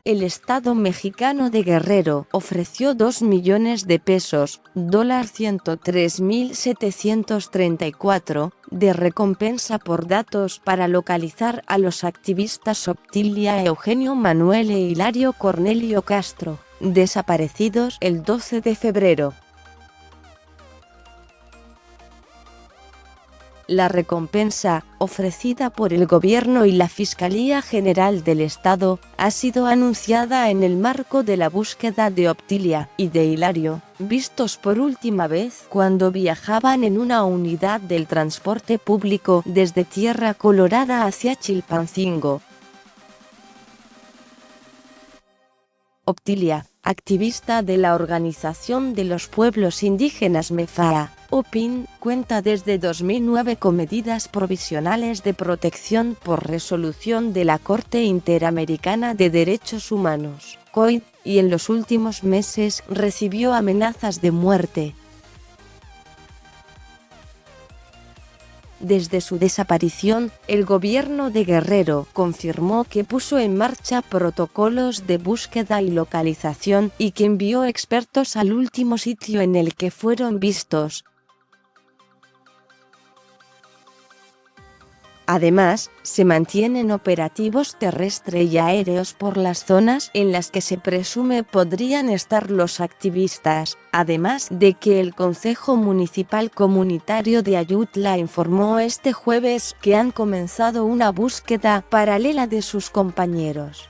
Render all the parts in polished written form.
el Estado mexicano de Guerrero ofreció 2 millones de pesos, $103.734, de recompensa por datos para localizar a los activistas Optilia Eugenio Manuel e Hilario Cornelio Castro, desaparecidos el 12 de febrero. La recompensa, ofrecida por el gobierno y la Fiscalía General del Estado, ha sido anunciada en el marco de la búsqueda de Optilia y de Hilario, vistos por última vez cuando viajaban en una unidad del transporte público desde Tierra Colorada hacia Chilpancingo. Optilia, activista de la Organización de los Pueblos Indígenas MEFAA, OPIN, cuenta desde 2009 con medidas provisionales de protección por resolución de la Corte Interamericana de Derechos Humanos, COID, y en los últimos meses recibió amenazas de muerte. Desde su desaparición, el gobierno de Guerrero confirmó que puso en marcha protocolos de búsqueda y localización y que envió expertos al último sitio en el que fueron vistos. Además, se mantienen operativos terrestres y aéreos por las zonas en las que se presume podrían estar los activistas, además de que el Concejo Municipal Comunitario de Ayutla informó este jueves que han comenzado una búsqueda paralela de sus compañeros.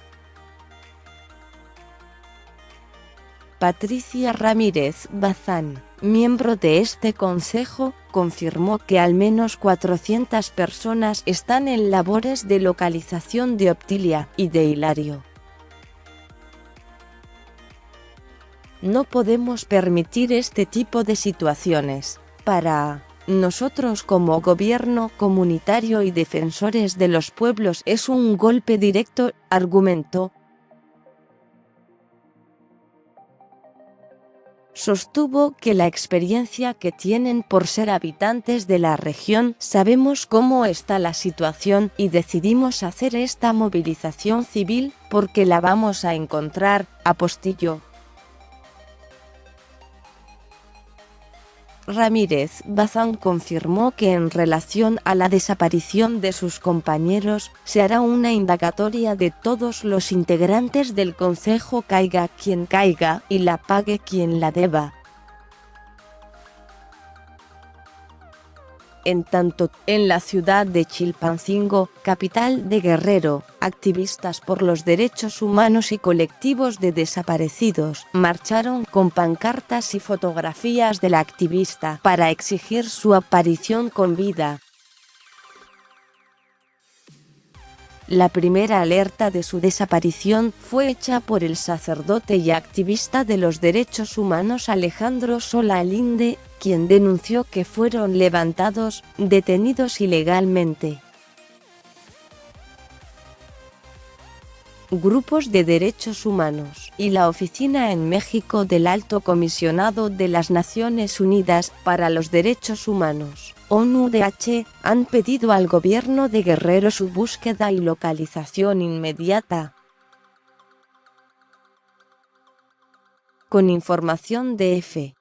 Patricia Ramírez Bazán, miembro de este consejo, confirmó que al menos 400 personas están en labores de localización de Optilia y de Hilario. No podemos permitir este tipo de situaciones. Para nosotros como gobierno comunitario y defensores de los pueblos es un golpe directo, argumentó. Sostuvo que la experiencia que tienen por ser habitantes de la región, sabemos cómo está la situación y decidimos hacer esta movilización civil porque la vamos a encontrar, apostilló. Ramírez Bazán confirmó que en relación a la desaparición de sus compañeros, se hará una indagatoria de todos los integrantes del Concejo, caiga quien caiga y la pague quien la deba. En tanto, en la ciudad de Chilpancingo, capital de Guerrero, activistas por los derechos humanos y colectivos de desaparecidos marcharon con pancartas y fotografías de la activista para exigir su aparición con vida. La primera alerta de su desaparición fue hecha por el sacerdote y activista de los derechos humanos Alejandro Sola Linde, quien denunció que fueron detenidos ilegalmente. Grupos de derechos humanos y la Oficina en México del Alto Comisionado de las Naciones Unidas para los Derechos Humanos, ONU-DH, han pedido al gobierno de Guerrero su búsqueda y localización inmediata. Con información de F.